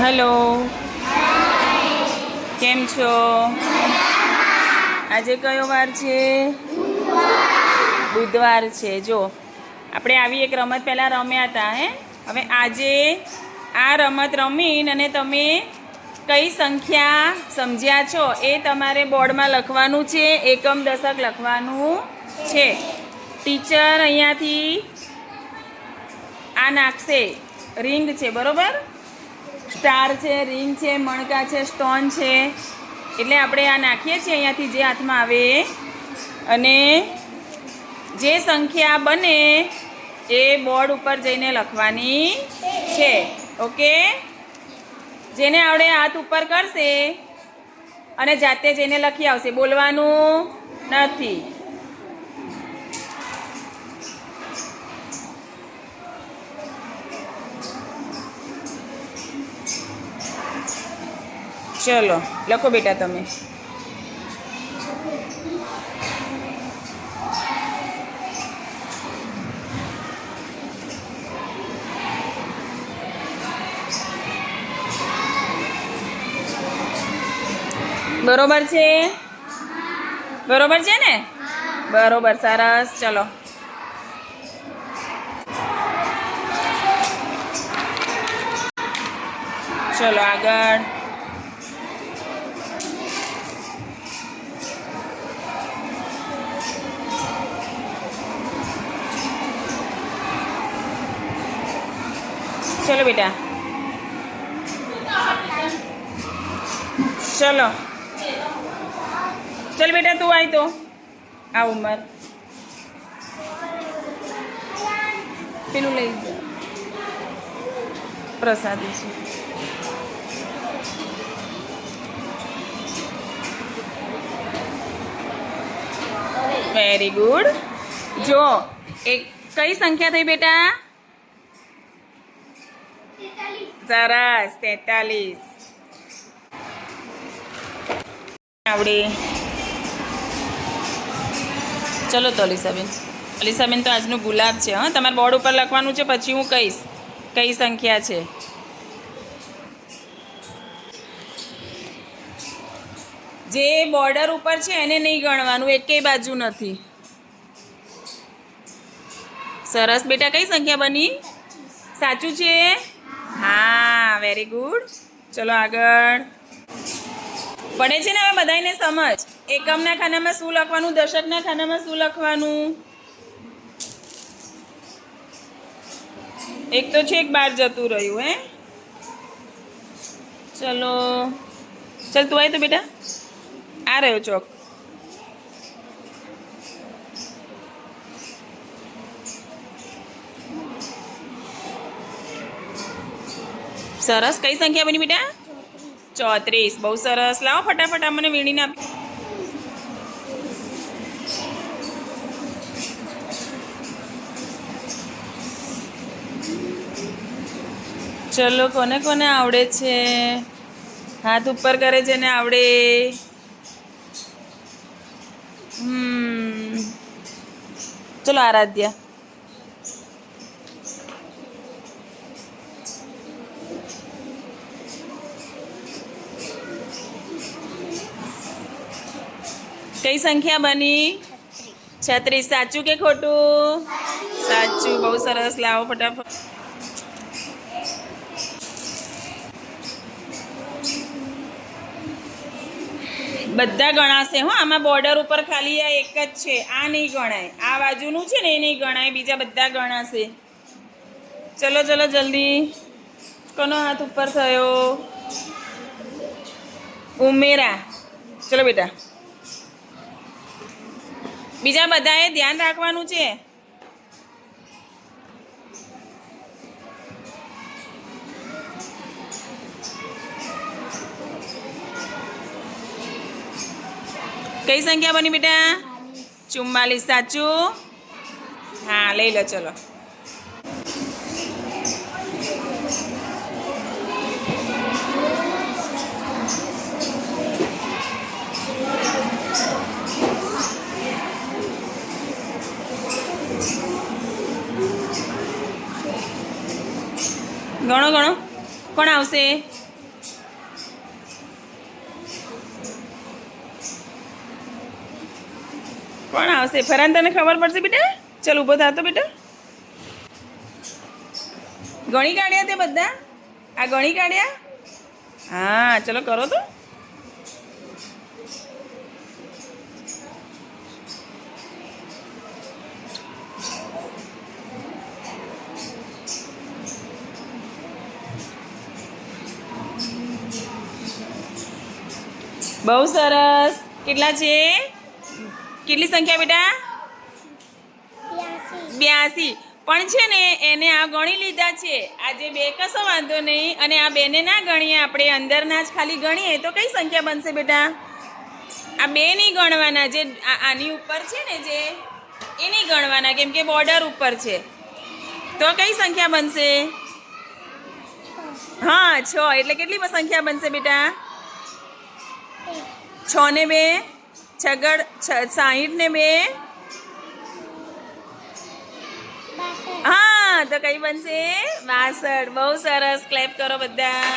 Hello, કેમ છો? આજે કયો વાર છે? બુધવાર છે. જો આપણે આવી એક રમત પહેલાં રમ્યા હતા. હવે આજે આ રમત રમીને અને તમે કઈ સંખ્યા સમજ્યા છો એ તમારે બોર્ડમાં લખવાનું છે. એકમ દશક લખવાનું છે. ટીચર અહીંયાથી આ નાખશે. રિંગ છે, બરોબર? સ્ટાર છે, રિંગ છે, મણકા છે, સ્ટોન છે. એટલે આપણે આ નાખીએ છીએ અહીંયાથી જે હાથમાં આવે અને જે સંખ્યા બને એ બોર્ડ ઉપર જઈને લખવાની છે. ઓકે? જેને આવડે હાથ ઉપર કરશે અને જાતે જઈને લખી આવશે. બોલવાનું નથી. ચલો લખો બેટા તમે. બરોબર છે? બરોબર છે ને? બરોબર, સરસ. ચલો ચલો આગળ. चलो बेटा, चलो चल बेटा, तू आई तो आ उमर पेलू लई जा प्रसादी છે. Very good. જો એક કઈ સંખ્યા થઈ બેટા? સરસ, 43. આવડે. ચલો તો અલીસાબેન. અલીસાબેન તો આજનું ગુલાબ છે. હા, તમારે બોર્ડ ઉપર લખવાનું છે, પછી હું કહીશ કઈ સંખ્યા છે. જે બોર્ડર ઉપર છે એને નહીં ગણવાનું, એકેય બાજુ નથી. સરસ બેટા. કઈ સંખ્યા બની? સાચું છે? હા, વેરી ગુડ. ચલો આગળ. પડે છે ને હવે બધાને સમજ? એકમના ખાનામાં શું લખવાનું, દશકના ખાનામાં શું લખવાનું? એક તો છે, એક બાર જતું રહ્યું. ચલો ચલ, તું આય તો બેટા. આ રહ્યો ચોક. સરસ. કઈ સંખ્યા બની બેટા? 34. બહુ સરસ. લાવો ફટાફટ આ મને વીણીને આપ. ચલો, કોને કોને આવડે છે? હાથ ઉપર કરે છે ને આવડે. ચલો આરાધ્યા. કઈ સંખ્યા બની? 36. સાચું કે ખોટું? સાચું. બહુ સરસ. લાવો ફટાફટ. બધા ગણાશે. હો, આમાં બોર્ડર ઉપર ખાલી આ એક જ છે, આ નહીં ગણાય. આ બાજુનું છે ને એ નહીં ગણાય, બીજા બધા ગણાશે. ચલો ચલો જલ્દી. કોનો હાથ ઉપર થયો? ઉમેરા. ચલો બેટા. બીજા બધાએ ધ્યાન રાખવાનું છે. કઈ સંખ્યા બની બેટા? 44. સાચું? હા, લઈ લો. ચલો ગણો ગણો. કોણ આવશે? કોણ આવશે? ફરાન તને ખબર પડશે બેટા? ચલ ઊભો થા તો બેટા. ગણી કાઢ્યા તે બધા? આ ગણી કાઢ્યા? હા ચલો કરો તો. બહુ સરસ. કેટલા છે? કેટલી સંખ્યા બેટા? 82. પણ છે ને એને આ ગણી લીધા છે. આજે 2 કશો વાંધો નહીં. અને આ 2ને ના ગણીએ આપણે, અંદરના જ ખાલી ગણીએ તો કઈ સંખ્યા બનશે બેટા? આ 2 નહીં ગણવાના, જે આની ઉપર છે ને જે એ નહીં ગણવાના, કેમ કે બોર્ડર ઉપર છે. તો કઈ સંખ્યા બનશે? હા 6. એટલે કેટલી સંખ્યા બનશે બેટા? 6 ને 2 છગડ 60 ને 2. હા તો કઈ બનશે? 62. બહુ સરસ. ક્લેપ કરો બધા.